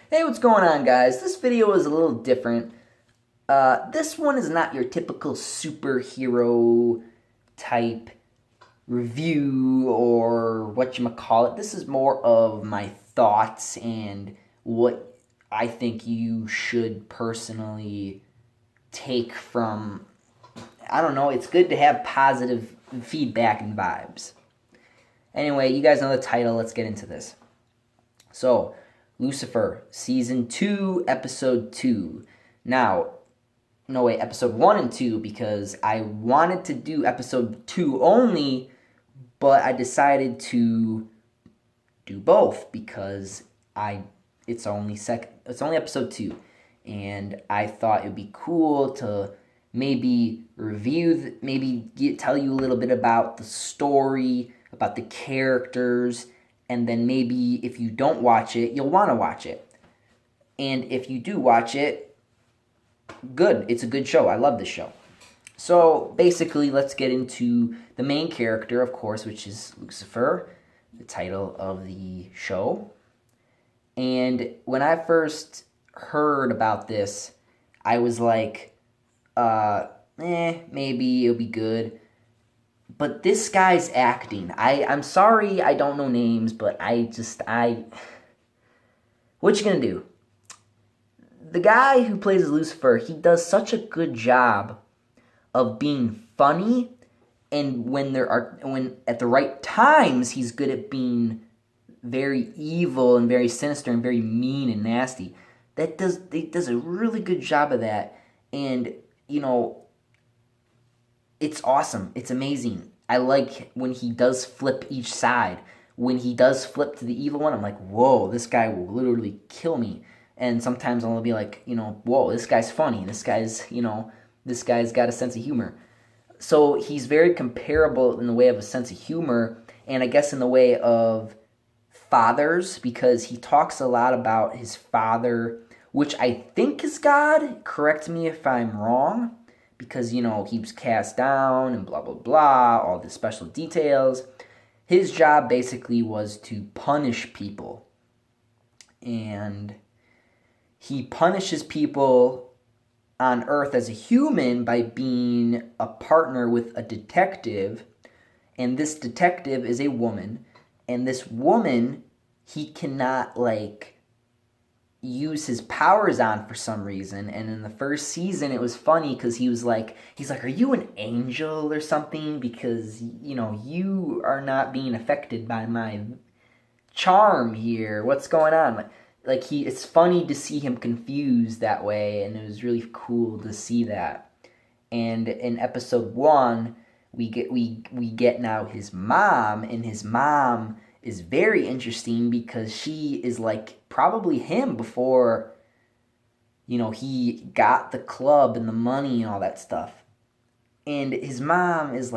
Hey, what's going on, guys? This video is a little different. This one is not your typical superhero type review or whatchamacallit. This is more of my thoughts and what I think you should personally take from. I don't know, it's good to have positive feedback and vibes. Anyway, you guys know the title. Let's get into this. So, Lucifer, Season 2, Episode 2. Now, no wait, Episode 1 and 2, because I wanted to do Episode 2 only, but I decided to do both because it's only Episode 2, and I thought it would be cool to maybe tell you a little bit about the story, about the characters, and then maybe if you don't watch it, you'll want to watch it. And if you do watch it, good. It's a good show. I love this show. So basically, let's get into the main character, of course, which is Lucifer, the title of the show. And when I first heard about this, I was like, maybe it'll be good. But this guy's acting. I'm sorry I don't know names, but what you gonna do? The guy who plays Lucifer, he does such a good job of being funny, and when at the right times, he's good at being very evil and very sinister and very mean and nasty. He does a really good job of that, and it's awesome. It's amazing. I like when he does flip each side. When he does flip to the evil one, I'm like, whoa, this guy will literally kill me. And sometimes I'll be like, whoa, this guy's funny. This guy's got a sense of humor. So he's very comparable in the way of a sense of humor, and I guess in the way of fathers, because he talks a lot about his father, which I think is God. Correct me if I'm wrong. Because, he was cast down and blah, blah, blah, all the special details. His job basically was to punish people. And he punishes people on Earth as a human by being a partner with a detective. And this detective is a woman. And this woman, he cannot, use his powers on for some reason. And in the first season, it was funny because he's like, are you an angel or something? Because, you are not being affected by my charm here. What's going on? It's funny to see him confused that way, and it was really cool to see that. And in episode 1, we get now his mom, and his mom is very interesting because she is probably him before he got the club and the money and all that stuff. And his mom is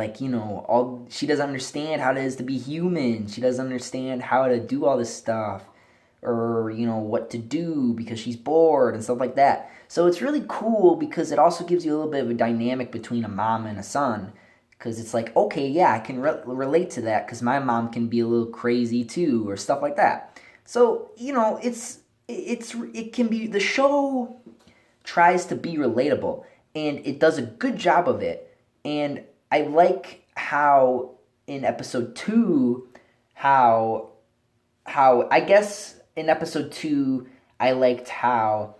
she doesn't understand how it is to be human. She doesn't understand how to do all this stuff, or what to do, because she's bored and stuff like that. So it's really cool because it also gives you a little bit of a dynamic between a mom and a son. Because it's okay, yeah, I can relate to that because my mom can be a little crazy too, or stuff like that. So, it can be, the show tries to be relatable, and it does a good job of it. And I like how in episode 2, how I guess in episode 2, I liked how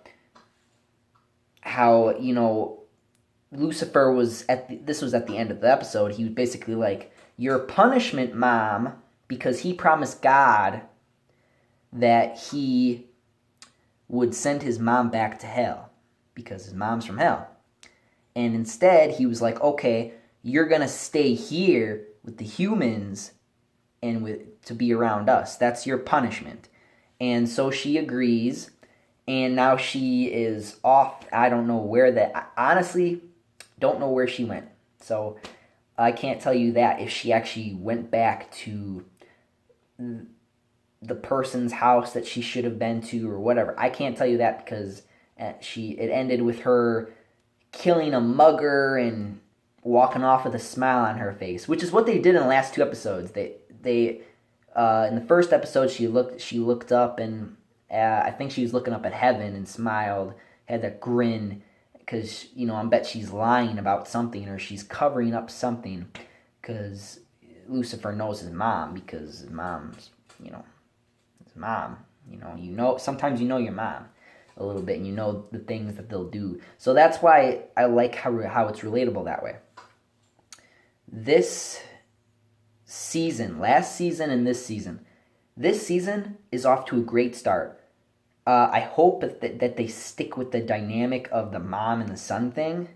Lucifer was this was at the end of the episode. He was basically like, your punishment, Mom, because he promised God that he would send his mom back to hell because his mom's from hell. And instead, he was like, okay, you're going to stay here with the humans and to be around us. That's your punishment. And so she agrees, and now she is off. I don't know where that, honestly, don't know where she went. So I can't tell you that if she actually went back to the person's house that she should have been to or whatever. I can't tell you that because it ended with her killing a mugger and walking off with a smile on her face, which is what they did in the last 2 episodes. They in the first episode she looked up and I think she was looking up at heaven and smiled, had that grin, because, I bet she's lying about something or she's covering up something, because Lucifer knows his mom, because his mom's, his mom. Sometimes your mom a little bit, and you know the things that they'll do. So that's why I like how it's relatable that way. This season, last season and this season is off to a great start. I hope that they stick with the dynamic of the mom and the son thing,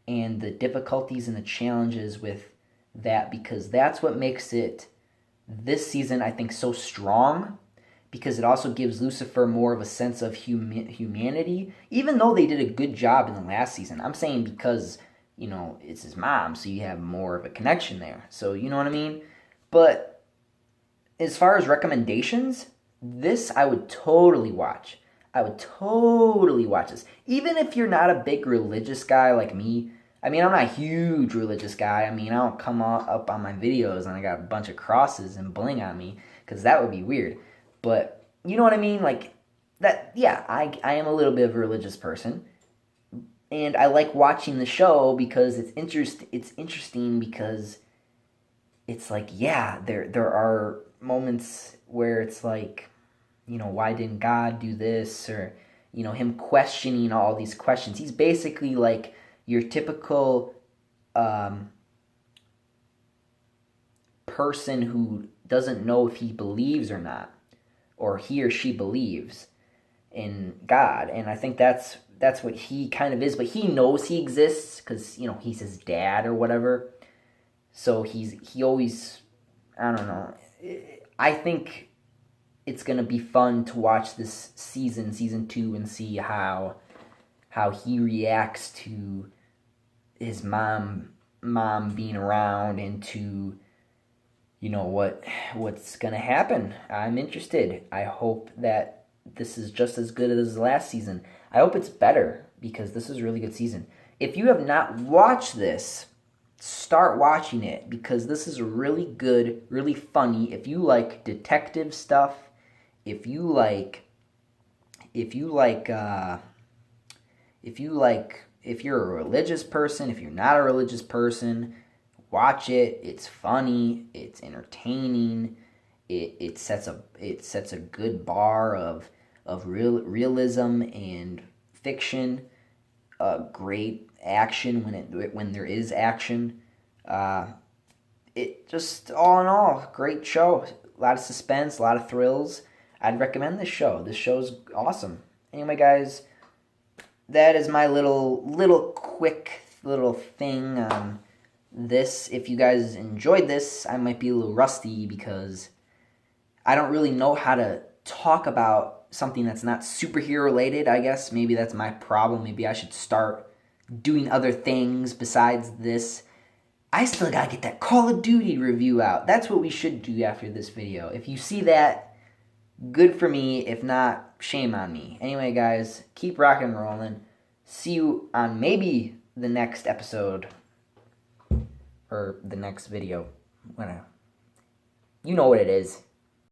and the difficulties and the challenges with that, because that's what makes it, this season, I think, so strong, because it also gives Lucifer more of a sense of humanity, even though they did a good job in the last season. I'm saying because, it's his mom, so you have more of a connection there. So, you know what I mean? But as far as recommendations, this I would totally watch. I would totally watch this. Even if you're not a big religious guy like me. I mean, I'm not a huge religious guy. I mean, I don't come up on my videos and I got a bunch of crosses and bling on me, because that would be weird. But you know what I mean? Like, that, yeah, I am a little bit of a religious person. And I like watching the show because it's interesting because it's like, yeah, there are moments where it's like, why didn't God do this? Or, him questioning all these questions. He's basically like your typical person who doesn't know if he believes or not, or he or she believes in God. And I think that's what he kind of is, but he knows he exists because, he's his dad or whatever. So he always, I don't know. I think it's going to be fun to watch this season 2, and see how he reacts to his mom being around, and to, what's going to happen. I'm interested. I hope that this is just as good as last season. I hope it's better, because this is a really good season. If you have not watched this, start watching it, because this is really good, really funny. If you like detective stuff, if you're a religious person, if you're not a religious person, watch it. It's funny, it's entertaining. It sets a good bar of realism and fiction. Great action when there is action. It just, all in all, great show. A lot of suspense, a lot of thrills. I'd recommend this show. This show's awesome. Anyway, guys, that is my little quick little thing on this. If you guys enjoyed this, I might be a little rusty because I don't really know how to talk about something that's not superhero related, I guess. Maybe that's my problem. Maybe I should start doing other things besides this. I still gotta get that Call of Duty review out. That's what we should do after this video. If you see that, good for me. If not, shame on me. Anyway, guys, keep rocking and rolling. See you on maybe the next episode, or the next video. You know what it is.